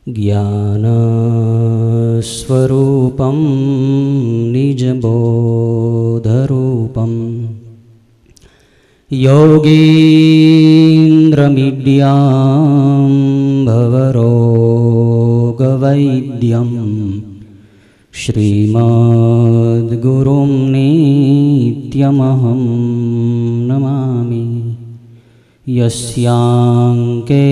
ज्ञानस्वरूपं निजबोधरूपं योगीन्द्रमिड्याम्भवरोगवैद्यं श्रीमद्गुरुं नित्यमहं नमामि। यस्यांके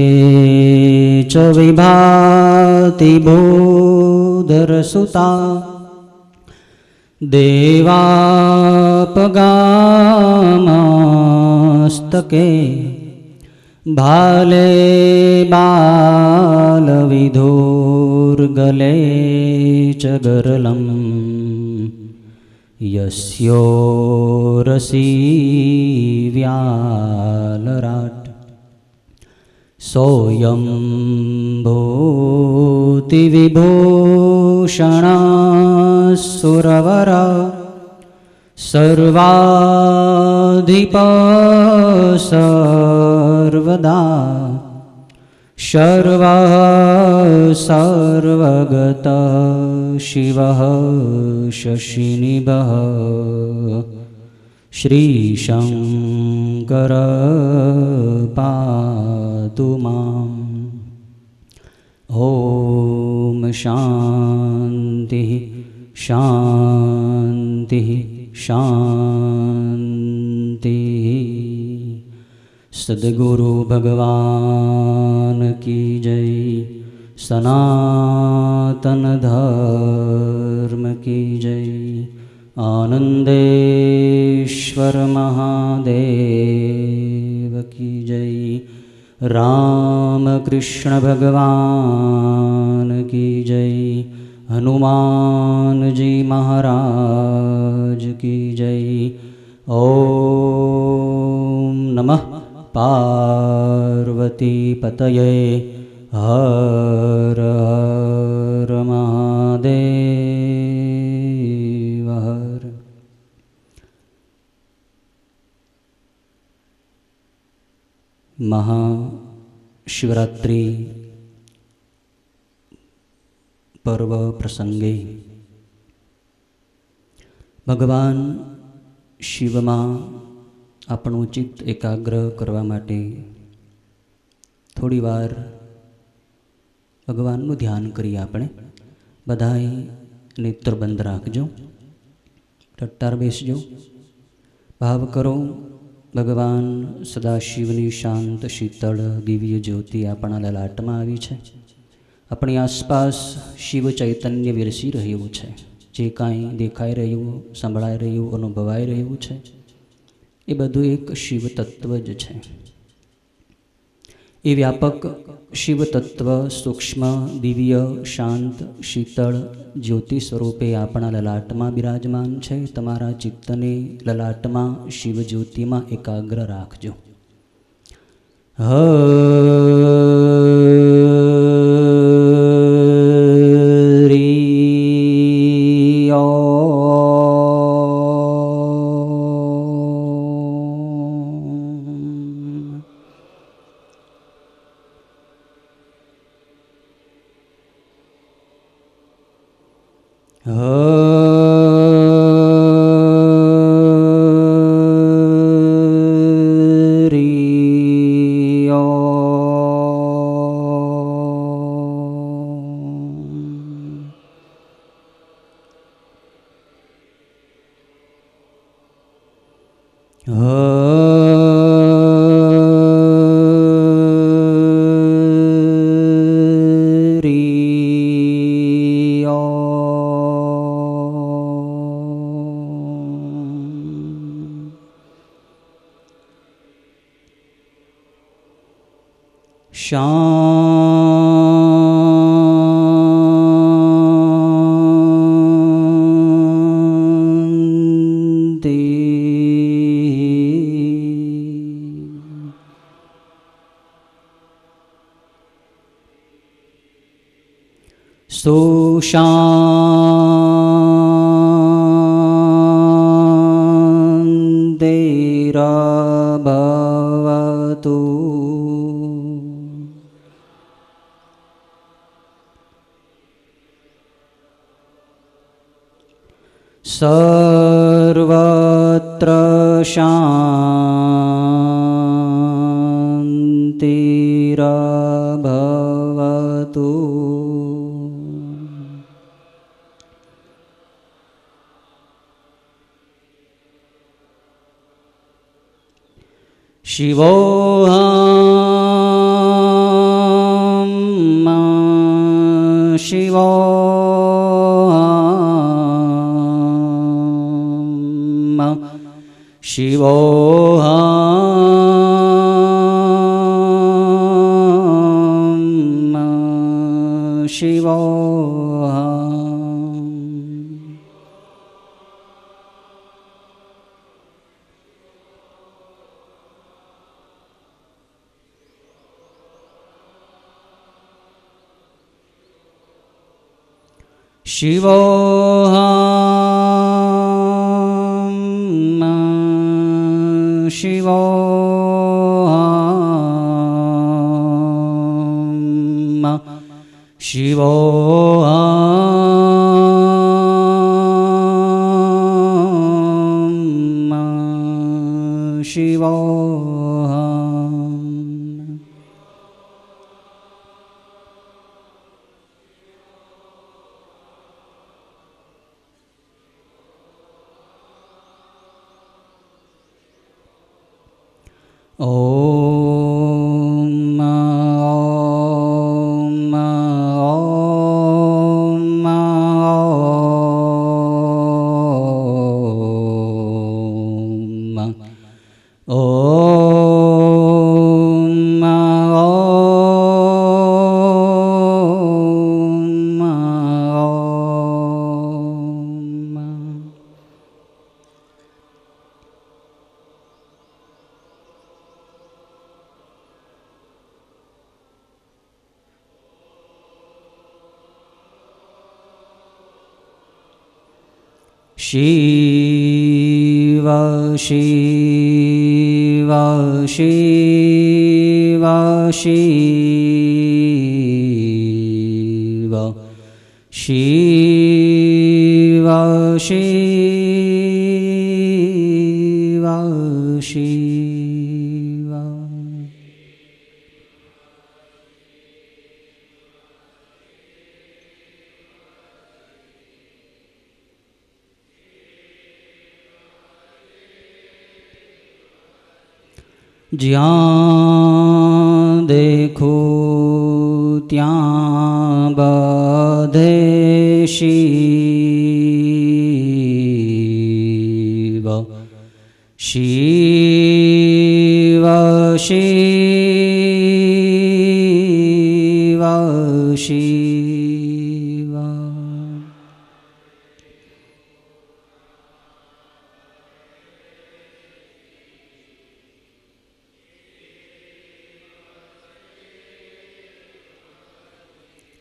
च विभाति बोधरसुता देवापगामस्तके भाले बालविधुर्गले च गरलं यस्योरसी व्यालराट् सोऽयं भूतिविभूषणः सर्वाधिप सर्वदा सर्वः सर्वगत शिवः शशिनिभः श्रीशंकर पातु माम्। ॐ शान्तिः शान्तिः शान्तिः। सद्गुरु भगवान की जय, सनातन धर्म की जय, आनंदेश्वर महादेव की जय, रामकृष्ण भगवान की जय, हनुमान जी महाराज की जय। ओम नमः पार्वती पतये हर हर महादेव हर। महाशिवरात्रि पर्व प्रसंगे भगवान शिव में આપણું ચિત્ત એકાગ્ર કરવા માટે થોડી વાર ભગવાનનું ધ્યાન કરીએ। આપણે બધાએ નેત્ર બંધ રાખજો, ટટ્ટાર બેસજો, ભાવ કરો ભગવાન સદાશિવની શાંત શીતળ દિવ્ય જ્યોતિ આપણા લલાટમાં આવી છે। આપણી આસપાસ શિવ ચૈતન્ય વિરસી રહ્યું છે। જે કાંઈ દેખાઈ રહ્યું, સંભળાઈ રહ્યું, અનુભવાઈ રહ્યું છે એ બધું એક શિવ તત્વ જ છે। એ વ્યાપક શિવ તત્વ સૂક્ષ્મ દિવ્ય શાંત શીતળ જ્યોતિ સ્વરૂપે આપણા લલાટમાં બિરાજમાન છે। તમારા ચિત્તને લલાટમાં શિવ જ્યોતિમાં એકાગ્ર રાખજો। शांति सुशान्तिरभवतु। સર્વત્ર શાંતિરભવતુ. શિવોહમ શિવોહમ શિવોહમ શિવોહમ. શિવોહમ શિવોહમ શિવોહમ શિવોહમ. ઓમ ઓમ ઓમ ઓમ શિવ શિવ શિવ શિવ શિવ શિવ શિવ. જ્યાં દેખું ત્યાં બધે શિવ શિવ શિવ શિવ.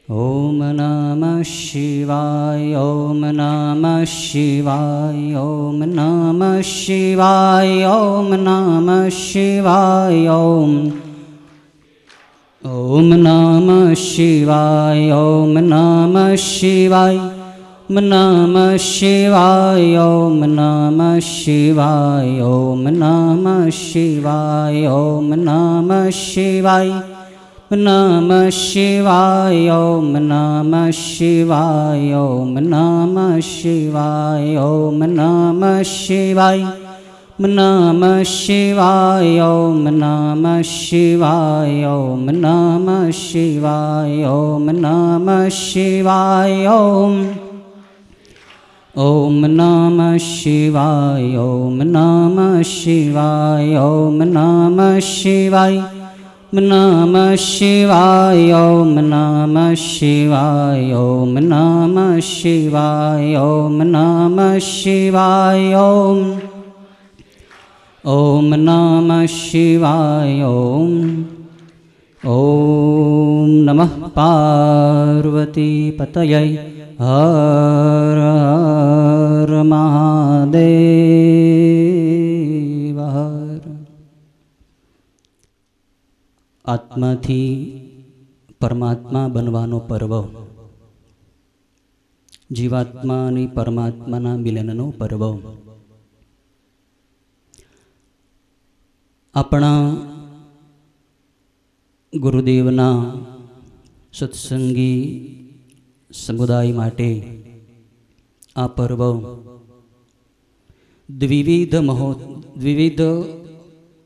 ઓમ નમઃ શિવાય ઓમ નમઃ શિવાય ઓમ નમઃ શિવાય ઓમ નમઃ શિવાય ઓમ ઓમ નમઃ શિવાય ઓમ નમઃ શિવાય ઓમ નમઃ શિવાય ઓમ નમઃ શિવાય ઓમ નમઃ શિવાય ઓમ નમઃ શિવાય નમઃ શિવાય ઓમ નમઃ શિવાય ઓમ નમઃ શિવાય ઓમ નમઃ શિવાય નમઃ શિવાય ઓમ નમઃ શિવાય ઓમ નમઃ શિવાય ઓમ નમઃ શિવાય ઓમ ઓમ નમઃ શિવાય ઓમ નમઃ શિવાય ઓમ નમઃ શિવાય નમઃ શિવાય ઓમ નમઃ શિવાય ઓમ નમઃ શિવાય ઓમ નમઃ શિવાય ઓમ ઓમ નમઃ શિવાય ઓમ ઓમ નમઃ પાર્વતી પતયે હર હર મહાદેવ હર. આત્માથી પરમાત્મા બનવાનો પર્વ જીવાત્મા અને પરમાત્માના મિલનનો પર્વ. આપણા ગુરુદેવના સત્સંગી સમુદાય માટે આ પર્વ દ્વિવિધ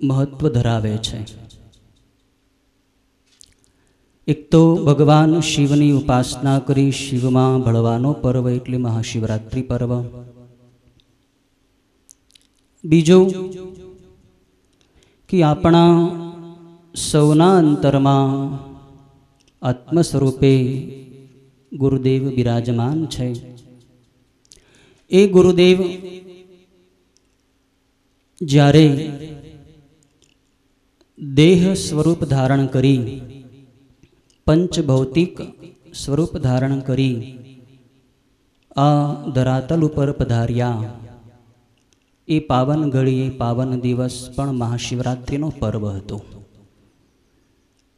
મહત્વ ધરાવે છે. એક તો ભગવાન શિવની ઉપાસના કરી શિવમાં ભળવાનો પર્વ એટલે મહાશિવરાત્રિ પર્વ. બીજું કે આપણા સૌના અંતરમાં આત્મ સ્વરૂપે ગુરુદેવ બિરાજમાન છે. એ ગુરુદેવ જ્યારે દેહ સ્વરૂપ ધારણ કરી, પંચભૌતિક સ્વરૂપ ધારણ કરી આ ધરાતલ ઉપર પધાર્યા, એ પાવન ઘડીએ પાવન દિવસ પણ મહાશિવરાત્રિનો પર્વ હતો.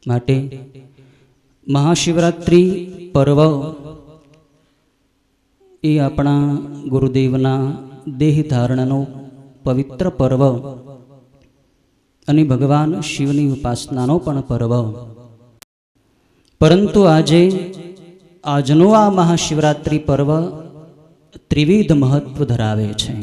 માટે મહાશિવરાત્રિ પર્વ એ આપણા ગુરુદેવના દેહ ધારણનો પવિત્ર પર્વ અને ભગવાન શિવની ઉપાસનાનો પણ પર્વ. પરંતુ આજનો આ મહાશિવરાત્રિ પર્વ ત્રિવિધ મહત્વ ધરાવે છે.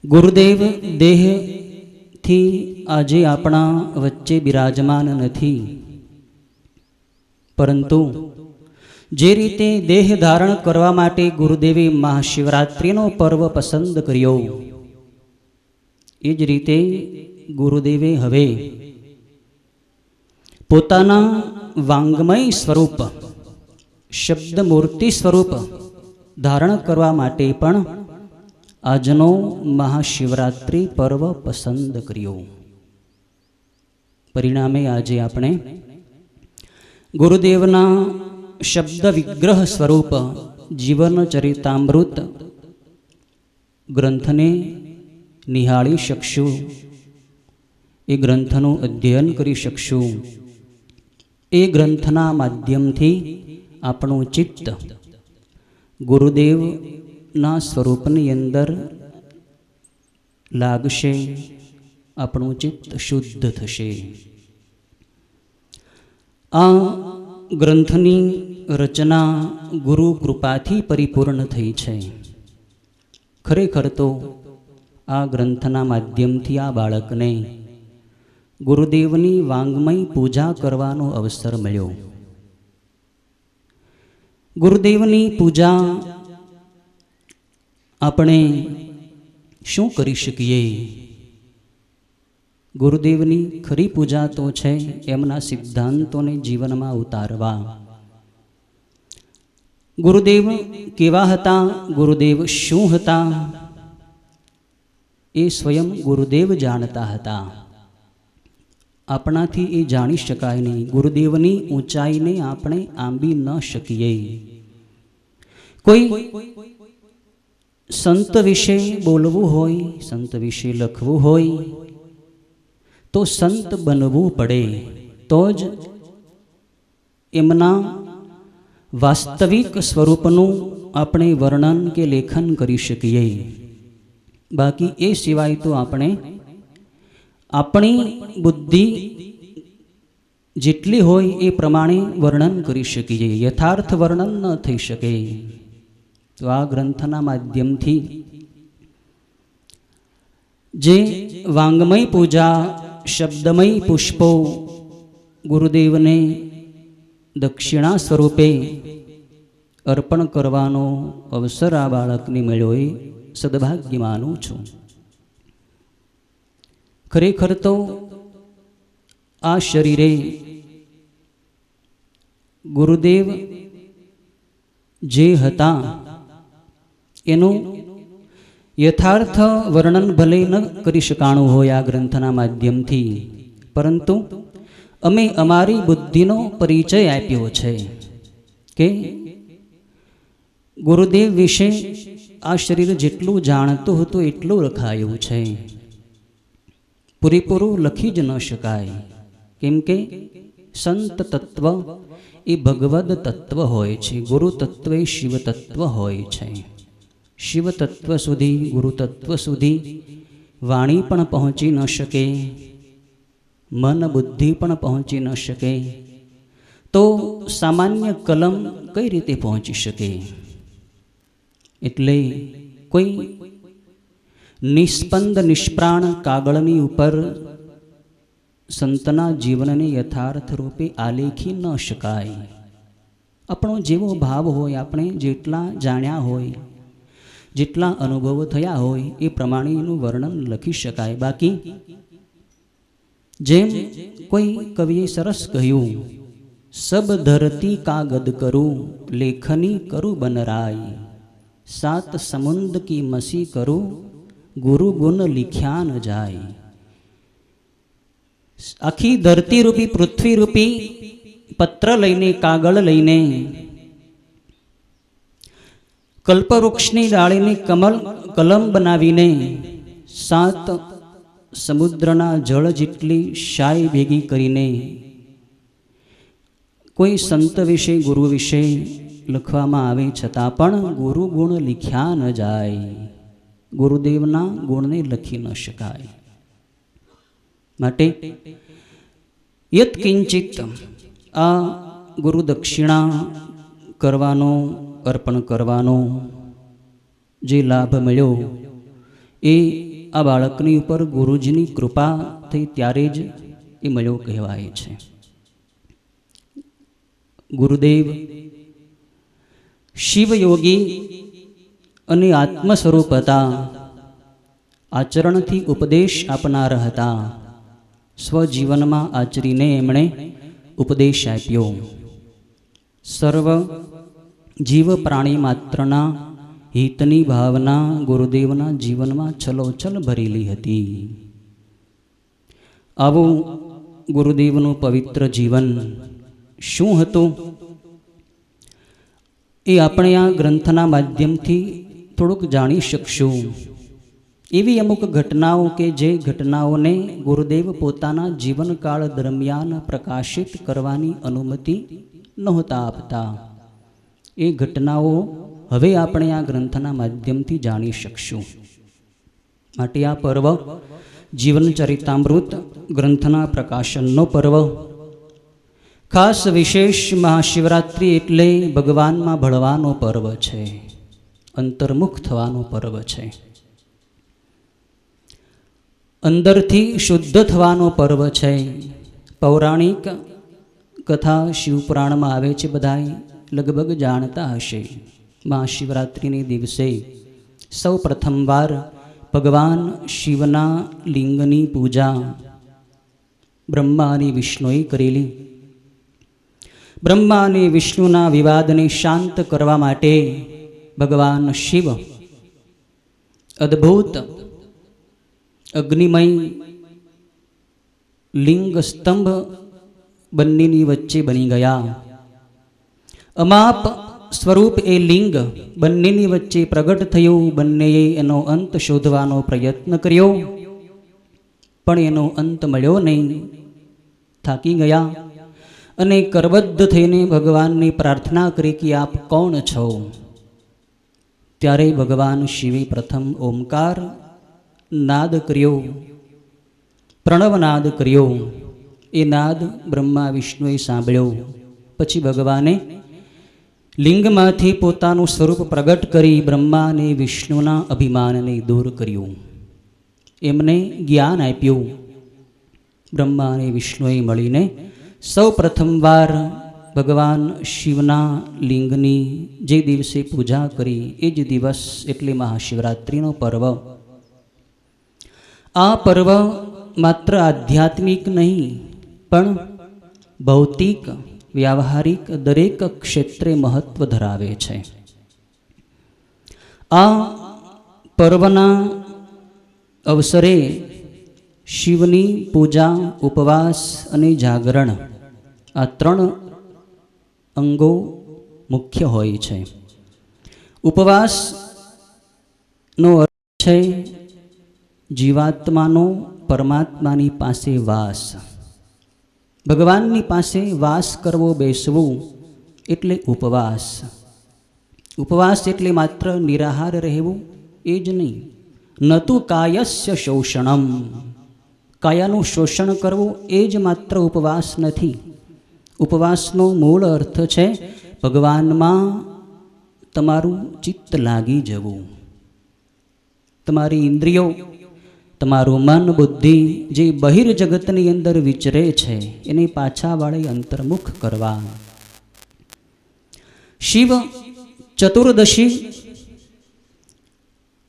ગુરુદેવ દેહથી આજે આપણા વચ્ચે બિરાજમાન નથી, પરંતુ જે રીતે દેહ ધારણ કરવા માટે ગુરુદેવે મહાશિવરાત્રિનો પર્વ પસંદ કર્યો, એ જ રીતે ગુરુદેવે હવે પોતાના વાંગમય સ્વરૂપ, શબ્દ મૂર્તિ સ્વરૂપ ધારણ કરવા માટે પણ આજનો મહાશિવરાત્રિ પર્વ પસંદ કર્યો. પરિણામે આજે આપણે ગુરુદેવના શબ્દ વિગ્રહ સ્વરૂપ જીવન ચરિતામૃત ગ્રંથને નિહાળી શકશું, એ ગ્રંથનું અધ્યયન કરી શકશું. એ ગ્રંથના માધ્યમથી આપણું ચિત્ત ગુરુદેવના સ્વરૂપની અંદર લાગશે, આપણું ચિત્ત શુદ્ધ થશે. આ ગ્રંથની રચના ગુરુ કૃપાથી પરિપૂર્ણ થઈ છે. ખરેખર તો આ ગ્રંથના માધ્યમથી આ બાળકને ગુરુદેવની વાંગમય પૂજા કરવાનો અવસર મળ્યો. ગુરુદેવની પૂજા આપણે શું કરી શકીએ? ગુરુદેવની ખરી પૂજા તો છે એમના સિદ્ધાંતોને જીવનમાં ઉતારવા. ગુરુદેવ કેવા હતા, ગુરુદેવ શું હતા, એ સ્વયં ગુરુદેવ જાણતા હતા. આપણાથી એ જાણી શકાય નહીં. ગુરુદેવની ઊંચાઈને આપણે આંબી ન શકીએ. કોઈ સંત વિશે બોલવું હોય, સંત વિશે લખવું હોય તો સંત બનવું પડે, તો જ એમના વાસ્તવિક સ્વરૂપનું આપણે વર્ણન કે લેખન કરી શકીએ. બાકી એ સિવાય તો આપણે આપણી બુદ્ધિ જેટલી હોય એ પ્રમાણે વર્ણન કરી શકીએ, યથાર્થ વર્ણન ન થઈ શકે. તો આ ગ્રંથના માધ્યમથી જે વાંગમય પૂજા, શબ્દમય પુષ્પો ગુરુદેવને દક્ષિણા સ્વરૂપે અર્પણ કરવાનો અવસર આ બાળકને મળ્યો, એ સદભાગ્ય માનું છું. ખરેખર તો આ શરીરે ગુરુદેવ જે હતા એનું યથાર્થ વર્ણન ભલે ન કરી શકાણું હોય આ ગ્રંથના માધ્યમથી, પરંતુ અમે અમારી બુદ્ધિનો પરિચય આપ્યો છે કે ગુરુદેવ વિશે આ શરીર જેટલું જાણતું હતું એટલું લખાયું છે. પૂરેપૂરું લખી જ ન શકાય, કેમ કે સંત તત્વ એ ભગવદ તત્વ હોય છે, ગુરુ તત્વ એ શિવ તત્વ હોય છે. શિવ તત્વ સુધી, ગુરુ તત્વ સુધી વાણી પણ પહોંચી ન શકે, મન બુદ્ધિ પણ પહોંચી ન શકે, તો સામાન્ય કલમ કઈ રીતે પહોંચી શકે? એટલે કોઈ નિસ્પંદ નિષ્પ્રાણ કાગળની ઉપર સંતના જીવનને યથાર્થ રૂપે આલેખી ન શકાય. આપણો જેવો ભાવ હોય, આપણે જેટલા જાણ્યા હોય, જેટલા અનુભવો થયા હોય એ પ્રમાણેનું વર્ણન લખી શકાય. બાકી જેમ કોઈ કવિએ સરસ કહ્યું, સબ ધરતી કાગદ કરું, લેખની કરું બનરાય, સાત સમુદ્ર કી મસી કરું, ગુરુ ગુણ લિખ્યા ન જાય. આખી ધરતી રૂપી, પૃથ્વી રૂપી પત્ર લઈને, કાગળ લઈને, કલ્પવૃક્ષની ડાળીને કલમ બનાવીને, સાત સમુદ્રના જળ જેટલી શાય ભેગી કરીને કોઈ સંત વિશે, ગુરુ વિશે લખવામાં આવે, છતાં પણ ગુરુ ગુણ લિખ્યા ન જાય. ગુરુદેવના ગુણને લખી ન શકાય. માટે યત કિંચિત આ ગુરુ દક્ષિણા કરવાનો, અર્પણ કરવાનો જે લાભ મળ્યો એ આ બાળકની ઉપર ગુરુજીની કૃપા થઈ ત્યારે જ એ મળ્યો કહેવાય છે. ગુરુદેવ શિવયોગી અને આત્મ સ્વરૂપ હતા. આચરણથી ઉપદેશ આપનાર હતા. સ્વજીવનમાં આચરીને એમણે ઉપદેશ આપ્યો. સર્વ જીવ પ્રાણી માત્રના હિતની ભાવના ગુરુદેવના જીવનમાં છલોછલ ભરેલી હતી. આવું ગુરુદેવનું પવિત્ર જીવન શું હતું એ આપણે આ ગ્રંથના માધ્યમથી થોડુંક જાણી શકશું. એવી અમુક ઘટનાઓ કે જે ઘટનાઓને ગુરુદેવ પોતાના જીવનકાળ દરમિયાન પ્રકાશિત કરવાની અનુમતિ નહોતા આપતા, એ ઘટનાઓ હવે આપણે આ ગ્રંથના માધ્યમથી જાણી શકશું. માટે આ પર્વ જીવન ચરિતામૃત ગ્રંથના પ્રકાશનનો પર્વ, ખાસ વિશેષ મહાશિવરાત્રિ એટલે ભગવાનમાં ભળવાનો પર્વ છે, અંતર્મુખ થવાનો પર્વ છે, અંદરથી શુદ્ધ થવાનો પર્વ છે. પૌરાણિક કથા શિવપુરાણમાં આવે છે, બધા લગભગ જાણતા હશે. મહાશિવરાત્રિને દિવસે સૌ પ્રથમવાર ભગવાન શિવના લિંગની પૂજા બ્રહ્મા અને વિષ્ણુએ કરેલી. બ્રહ્મા અને વિષ્ણુના વિવાદને શાંત કરવા માટે ભગવાન શિવ અદ્ભુત અગ્નિમય લિંગ સ્તંભ બંનેની વચ્ચે બની ગયા. અમાપ સ્વરૂપ એ લિંગ બંનેની વચ્ચે પ્રગટ થયું. બંનેએ એનો અંત શોધવાનો પ્રયત્ન કર્યો, પણ એનો અંત મળ્યો નહીં. થાકી ગયા અને કરબદ્ધ થઈને ભગવાનને પ્રાર્થના કરી કે આપ કોણ છો? ત્યારે ભગવાન શિવે પ્રથમ ઓમકાર નાદ કર્યો, પ્રણવ નાદ કર્યો. એ નાદ બ્રહ્મા વિષ્ણુએ સાંભળ્યો. પછી ભગવાને લિંગમાંથી પોતાનું સ્વરૂપ પ્રગટ કરી બ્રહ્મા અને વિષ્ણુના અભિમાનને દૂર કર્યું, એમને જ્ઞાન આપ્યું. બ્રહ્મા અને વિષ્ણુએ મળીને સૌ પ્રથમવાર ભગવાન શિવના લિંગની જે દિવસે પૂજા કરી એ જ દિવસ એટલે મહાશિવરાત્રિનો પર્વ. આ પર્વ માત્ર આધ્યાત્મિક નહીં પણ ભૌતિક, વ્યાવહારિક દરેક ક્ષેત્રે મહત્વ ધરાવે છે. આ પર્વના અવસરે શિવની પૂજા, ઉપવાસ અને જાગરણ આ ત્રણ અંગો મુખ્ય હોય છે. ઉપવાસનો અર્થ છે જીવાત્માનો પરમાત્માની પાસે વાસ. ભગવાનની પાસે વાસ કરવો, બેસવું એટલે ઉપવાસ. ઉપવાસ એટલે માત્ર નિરાહાર રહેવું એ જ નહીં. નતુ કાયસ્ય શોષણમ, કાયાનું શોષણ કરવું એ જ માત્ર ઉપવાસ નથી. ઉપવાસનો મૂળ અર્થ છે ભગવાનમાં તમારું ચિત્ત લાગી જવું. તમારી ઇન્દ્રિયો, તમારું મન, બુદ્ધિ જે બહિર જગતની અંદર વિચરે છે એને પાછા વાળી અંતર્મુખ કરવા. શિવ ચતુર્દશી,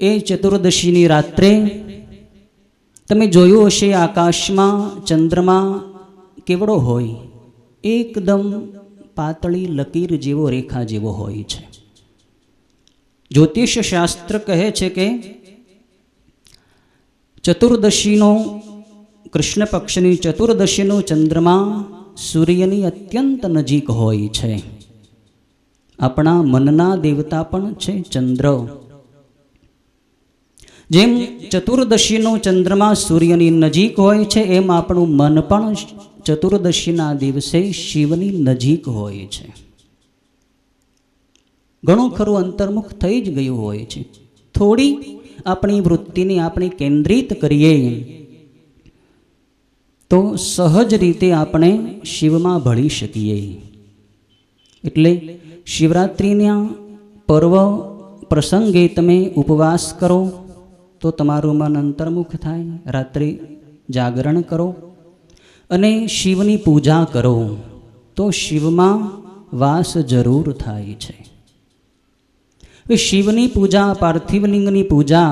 એ ચતુર્દશીની રાત્રે તમે જોયું હશે આકાશમાં ચંદ્રમા કેવડો હોય, એકદમ પાતળી લકીર જેવો, રેખા જેવો હોય છે. જ્યોતિષ શાસ્ત્ર કહે છે કે ચતુર્દશીનો, કૃષ્ણ પક્ષની ચતુર્દશીનો ચંદ્રમા સૂર્યની અત્યંત નજીક હોય છે. આપણા મનના દેવતા પણ છે ચંદ્ર. જેમ ચતુર્દશીનો ચંદ્રમા સૂર્યની નજીક હોય છે, એમ આપણું મન પણ ચતુર્દશીના દિવસે શિવની નજીક હોય છે. ઘણું ખરું અંતર્મુખ થઈ જ ગયું હોય છે. થોડી આપણી વૃત્તિને આપણે કેન્દ્રિત કરીએ તો સહજ રીતે આપણે શિવમાં ભળી શકીએ. એટલે શિવરાત્રિના પર્વ પ્રસંગે તમે ઉપવાસ કરો તો તમારું મન અંતર્મુખ થાય. રાત્રે જાગરણ કરો અને શિવની પૂજા કરો તો શિવમાં વાસ જરૂર થાય છે. શિવની પૂજા, પાર્થિવલિંગની પૂજા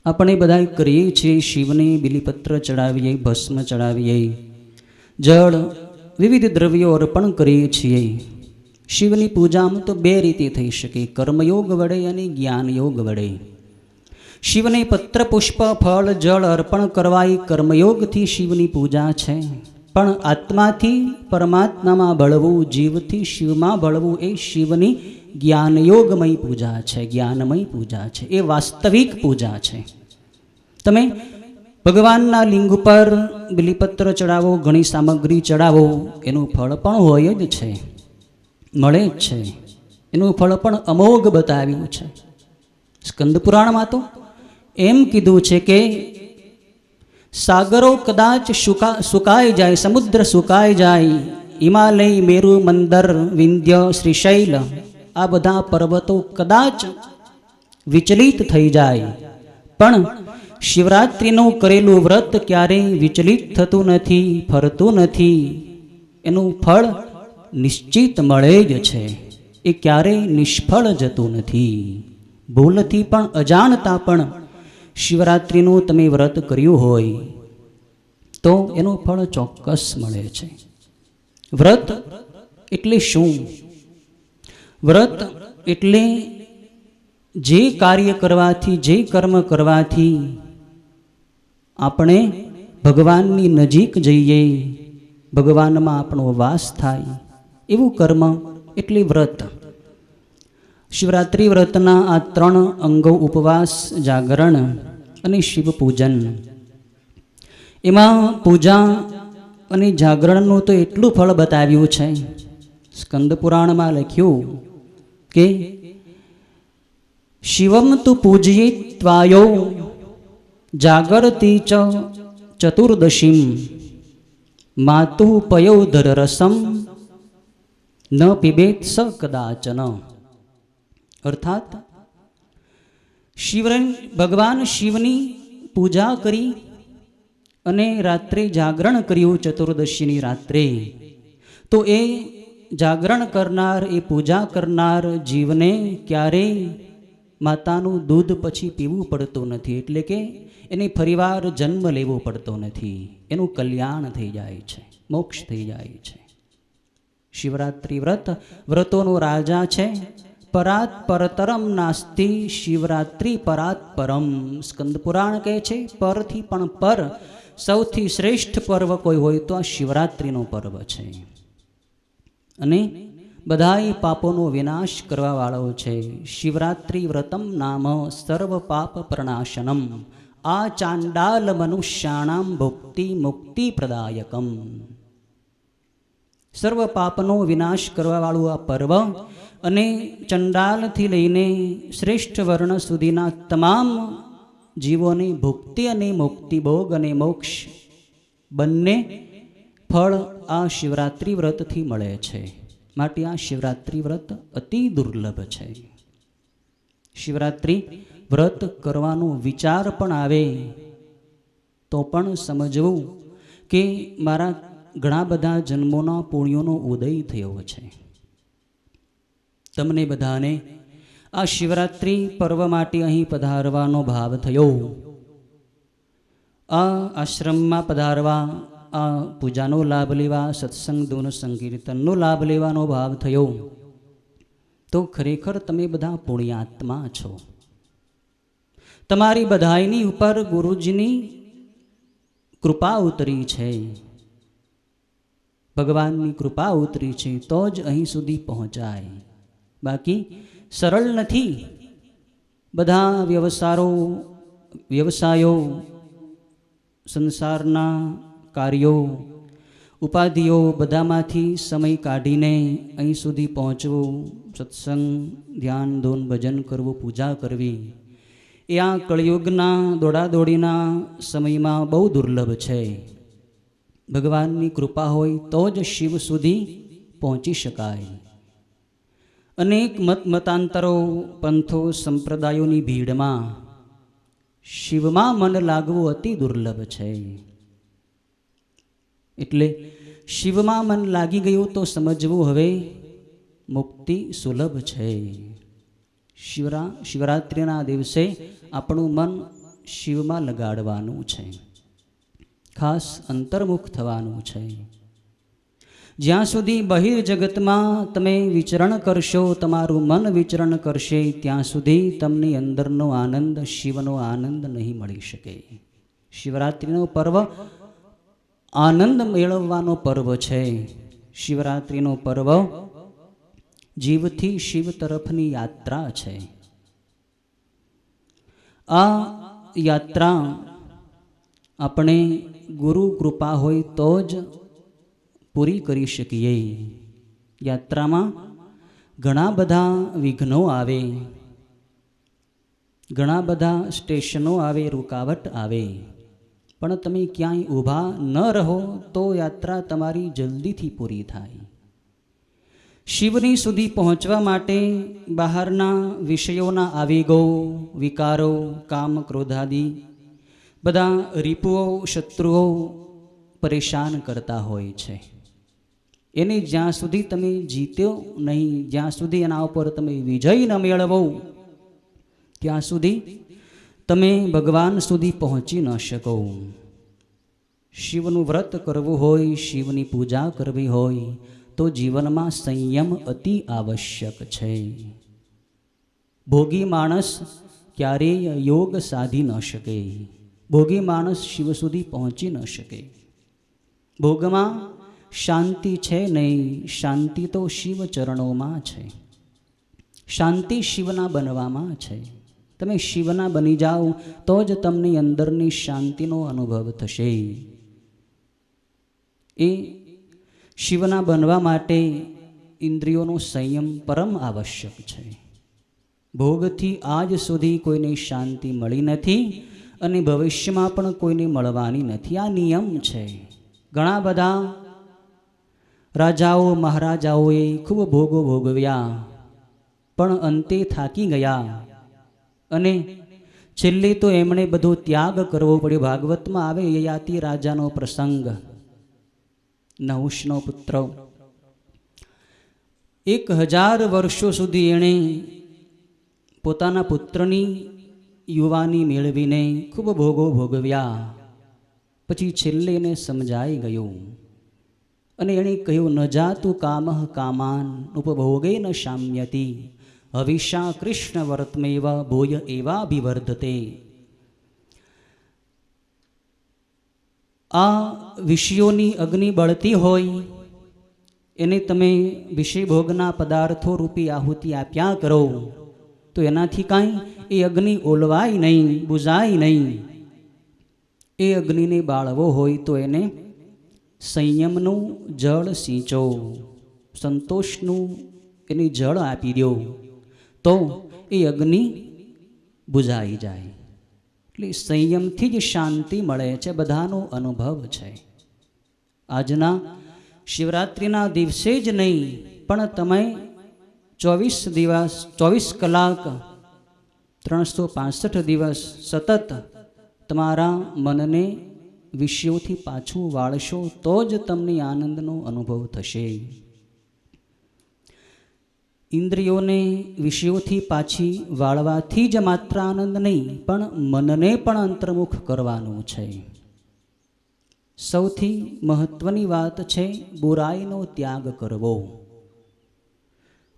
આપણે બધા કરીએ છીએ. શિવને બિલીપત્ર ચડાવીએ, ભસ્મ ચડાવીએ, જળ, વિવિધ દ્રવ્યો અર્પણ કરીએ છીએ. શિવની પૂજામાં તો બે રીતે થઈ શકે, કર્મયોગ વડે અને જ્ઞાનયોગ વડે. શિવને પત્ર, પુષ્પ, ફળ, જળ અર્પણ કરવા એ કર્મયોગથી શિવની પૂજા છે. પણ આત્માથી પરમાત્મામાં ભળવું, જીવથી શિવમાં ભળવું એ શિવની જ્ઞાનયોગમય પૂજા છે, જ્ઞાનમય પૂજા છે. એ વાસ્તવિક પૂજા છે. તમે ભગવાનના લિંગ પર બિલીપત્ર ચડાવો, ઘણી સામગ્રી ચડાવો, એનું ફળ પણ હોય જ છે, મળે જ છે. એનું ફળ પણ અમોઘ બતાવ્યું છે. સ્કંદ પુરાણમાં તો એમ કીધું છે કે સાગરો કદાચ સુકાઈ જાય, સમુદ્ર સુકાઈ જાય, હિમાલય, મેરુ, મંદર, વિંધ્ય, શ્રીશૈલ આ બધા પર્વતો કદાચ વિચલિત થઈ જાય, પણ શિવરાત્રિનું કરેલું વ્રત ક્યારેય વિચલિત થતું નથી, ફરતું નથી. એનું ફળ નિશ્ચિત મળે જ છે. એ ક્યારેય નિષ્ફળ જતું નથી. ભૂલથી પણ, અજાણતા પણ શિવરાત્રિનું તમે વ્રત કર્યું હોય તો એનું ફળ ચોક્કસ મળે છે. વ્રત એટલે શું? વ્રત એટલે જે કાર્ય કરવાથી, જે કર્મ કરવાથી આપણે ભગવાનની નજીક જઈએ, ભગવાનમાં આપણો વાસ થાય, એવું કર્મ એટલે વ્રત. શિવરાત્રિ વ્રતના આ 3 અંગો, ઉપવાસ, જાગરણ અને શિવ પૂજન. એમાં પૂજા અને જાગરણનું તો એટલું ફળ બતાવ્યું છે. સ્કંદ પુરાણમાં લખ્યું કે શિવમ તુ પૂજયિત્વાયો જાગરતી ચ ચતુર્દશીમ માતુ પયોધર રસમ ન પીબેત સ કદાચન. અર્થાત ભગવાન શિવની પૂજા કરી અને રાત્રે જાગરણ કર્યું ચતુર્દશીની રાત્રે, તો એ જાગરણ કરનાર, એ પૂજા કરનાર જીવને ક્યારેય માતાનું દૂધ પછી પીવું પડતું નથી. એટલે કે એને ફરીવાર જન્મ લેવો પડતો નથી. એનું કલ્યાણ થઈ જાય છે, મોક્ષ થઈ જાય છે. શિવરાત્રિ વ્રત વ્રતોનો રાજા છે. પરાત પરતરમ નાસ્તિ શિવરાત્રિ પરાત પરમ. સ્કંદ પુરાણ કહે છે પરથી પણ પર સૌથી શ્રેષ્ઠ પર્વ કોઈ હોય તો આ શિવરાત્રિનો પર્વ છે. અને બધાય પાપોનો વિનાશ કરવા વાળો છે. શિવરાત્રિ વ્રતમ નામ સર્વ પાપ પ્રણાશનમ. આ ચાંડાલ મનુષ્યાણામ ભુક્તિ મુક્તિ પ્રદાયકમ. સર્વ પાપનો વિનાશ કરવાવાળું આ પર્વ અને ચંડાલથી લઈને શ્રેષ્ઠ વર્ણ સુધીના તમામ જીવોને ભુક્તિ અને મુક્તિ, ભોગ અને મોક્ષ બંને ફળ આ શિવરાત્રિ વ્રતથી મળે છે. માટે આ શિવરાત્રિ વ્રત અતિ દુર્લભ છે. શિવરાત્રિ વ્રત કરવાનો વિચાર પણ આવે તો પણ સમજવું કે મારા ઘણા બધા જન્મોના પુણ્યોનો ઉદય થયો છે. તમને બધાને આ શિવરાત્રિ પર્વ માટે અહીં પધારવાનો ભાવ થયો. આ આશ્રમમાં પધારવા, આ પૂજાનો લાભ લેવા, સત્સંગ ધૂન સંકીર્તનનો લાભ લેવાનો ભાવ થયો તો ખરેખર તમે બધા પુણ્યાત્મા છો. તમારી બધાઈની ઉપર ગુરુજીની કૃપા ઉતરી છે, ભગવાનની કૃપા ઉતરી છે તો જ અહીં સુધી પહોંચાય. બાકી સરળ નથી. બધા વ્યવસાયો, સંસારના કાર્યો, ઉપાધિઓ બધામાંથી સમય કાઢીને અહીં સુધી પહોંચવું, સત્સંગ, ધ્યાન, ધૂન, ભજન કરવું, પૂજા કરવી એ આ કળિયુગના દોડાદોડીના સમયમાં બહુ દુર્લભ છે. ભગવાનની કૃપા હોય તો જ શિવ સુધી પહોંચી શકાય. અનેક મતાંતરો, પંથો, સંપ્રદાયોની ભીડમાં શિવમાં મન લાગવું અતિ દુર્લભ છે. એટલે શિવમાં મન લાગી ગયું તો સમજવું હવે મુક્તિ સુલભ છે. શિવરાત્રિના દિવસે આપણું મન શિવમાં લગાડવાનું છે, ખાસ અંતર્મુખ થવાનું છે. જ્યાં સુધી બહિર જગતમાં તમે વિચરણ કરશો, તમારું મન વિચરણ કરશે, ત્યાં સુધી તમને અંદરનો આનંદ, શિવનો આનંદ નહીં મળી શકે. શિવરાત્રિનો પર્વ આનંદ મેળવવાનો પર્વ છે. શિવરાત્રિનો પર્વ જીવથી શિવ તરફની યાત્રા છે. આ યાત્રા આપણે ગુરુ કૃપા હોય તો જ પૂરી કરી શકીએ. યાત્રામાં ઘણા બધા વિઘ્નો આવે, ઘણા બધા સ્ટેશનો આવે, રૂકાવટ આવે, પણ તમે ક્યાંય ઊભા ન રહો તો યાત્રા તમારી જલ્દીથી પૂરી થાય. શિવની સુધી પહોંચવા માટે બહારના વિષયોના આવેગો, વિકારો, કામ, ક્રોધાદિ બધા રીપુઓ, શત્રુઓ પરેશાન કરતા હોય છે. એને જ્યાં સુધી તમે જીત્યો નહીં, જ્યાં સુધી એના ઉપર તમે વિજય ન મેળવો ત્યાં સુધી તમે ભગવાન સુધી પહોંચી ન શકો. શિવનું વ્રત કરવું હોય, શિવની પૂજા કરવી હોય તો જીવનમાં સંયમ અતિ આવશ્યક છે. ભોગી માણસ ક્યારેય યોગ સાધી ન શકે. ભોગી માણસ શિવ સુધી પહોંચી ન શકે. ભોગમાં શાંતિ છે નહીં, શાંતિ તો શિવ ચરણોમાં છે. શાંતિ શિવના બનવામાં છે. તમે શિવના બની જાઓ તો જ તમને અંદરની શાંતિનો અનુભવ થશે. એ શિવના બનવા માટે ઇન્દ્રિયોનો સંયમ પરમ આવશ્યક છે. ભોગથી આજ સુધી કોઈને શાંતિ મળી નથી અને ભવિષ્યમાં પણ કોઈને મળવાની નથી. આ નિયમ છે. ઘણા બધા રાજાઓ, મહારાજાઓએ ખૂબ ભોગો ભોગવ્યા પણ અંતે થાકી ગયા અને છેલ્લે તો એમણે બધો ત્યાગ કરવો પડ્યો. ભાગવતમાં આવે યયાતિ રાજાનો પ્રસંગ. નહુષનો પુત્ર 1000 વર્ષો સુધી એણે પોતાના પુત્રની યુવાની મેળવીને ખૂબ ભોગો ભોગવ્યા. પછી છેલ્લે એને સમજાઈ ગયું અને એણે કહ્યું, ન જાતું કામઃ કામાન ઉપભોગે ન શામ્યતિ હવિષા કૃષ્ણ વર્તમેવ ભૂય એવાભિવર્ધતે. આ વિષયોની અગ્નિ બળતી હોય એને તમે વિષય ભોગના પદાર્થો રૂપી આહુતિ આપ્યા કરો તો એનાથી કાંઈ એ અગ્નિ ઓલવાય નહીં, બુઝાય નહીં. એ અગ્નિને બાળવો હોય તો એને સંયમનું જળ સિંચો, સંતોષનું એને જળ આપી દો, તો એ અગ્નિ બુઝાઈ જાય. એટલે સંયમથી જ શાંતિ મળે છે, બધાનો અનુભવ છે. આજના શિવરાત્રિના દિવસે જ નહીં, પણ તમે 24 દિવસ 24 કલાક 365 દિવસ સતત તમારા મનને વિષયોથી પાછું વાળશો તો જ તમને આનંદનો અનુભવ થશે. ઇન્દ્રિયોને વિષયોથી પાછી વાળવાથી જ માત્ર આનંદ નહીં, પણ મનને પણ અંતર્મુખ કરવાનું છે. સૌથી મહત્વની વાત છે બુરાઈનો ત્યાગ કરવો.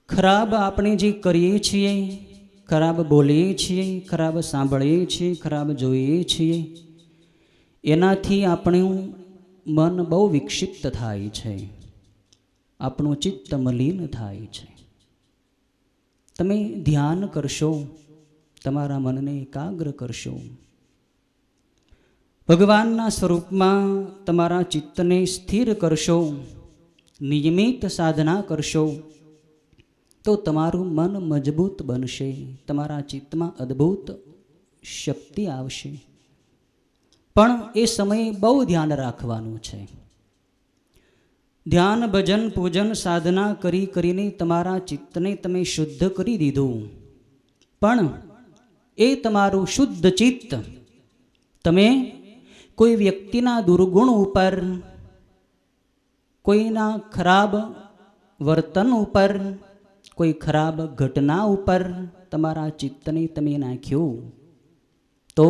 ખરાબ આપણે જે કરીએ છીએ, ખરાબ બોલીએ છીએ, ખરાબ સાંભળીએ છીએ, ખરાબ જોઈએ છીએ, એનાથી આપણું મન બહુ વિક્ષિપ્ત થાય છે, આપણું ચિત્ત મલિન થાય છે. તમે ધ્યાન કરશો, તમારા મનને એકાગ્ર કરશો, ભગવાનના સ્વરૂપમાં તમારા ચિત્તને સ્થિર કરશો, નિયમિત સાધના કરશો, તો તમારું મન મજબૂત બનશે, તમારા ચિત્તમાં અદ્ભુત શક્તિ આવશે. પણ એ સમયે બહુ ધ્યાન રાખવાનું છે. ધ્યાન, ભજન, પૂજન, સાધના કરી કરીને તમારા ચિત્તને તમે શુદ્ધ કરી દીધું, પણ એ તમારું શુદ્ધ ચિત્ત તમે કોઈ વ્યક્તિના દુર્ગુણ ઉપર, કોઈના ખરાબ વર્તન ઉપર, કોઈ ખરાબ ઘટના ઉપર તમારા ચિત્તને તમે નાખ્યું, તો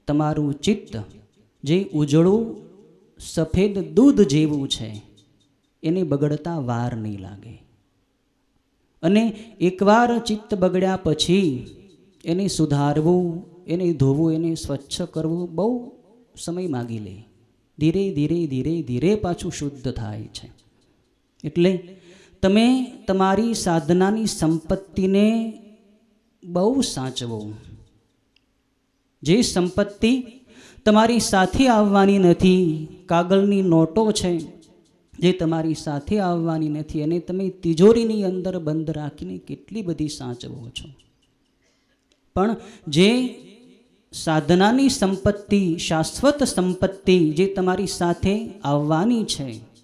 તમારું ચિત્ત જે ઉજળું સફેદ દૂધ જેવું છે, એને બગડતા વાર નહીં લાગે. અને એકવાર ચિત્ત બગડ્યા પછી એને સુધારવું, એને ધોવું, એને સ્વચ્છ કરવું બહુ સમય માગી લે. ધીરે ધીરે ધીરે ધીરે પાછું શુદ્ધ થાય છે. એટલે તમે તમારી સાધનાની સંપત્તિને બહુ સાચવો. જે સંપત્તિ તમારી સાથે આવવાની નથી, કાગળની નોટો છે જે તમારી સાથે આવવાની નથી, અને તમે તિજોરીની અંદર બંધ રાખીને કેટલી બધી સાચવો છો. પણ જે સાધનાની સંપત્તિ, શાશ્વત સંપત્તિ જે તમારી સાથે આવવાની છે,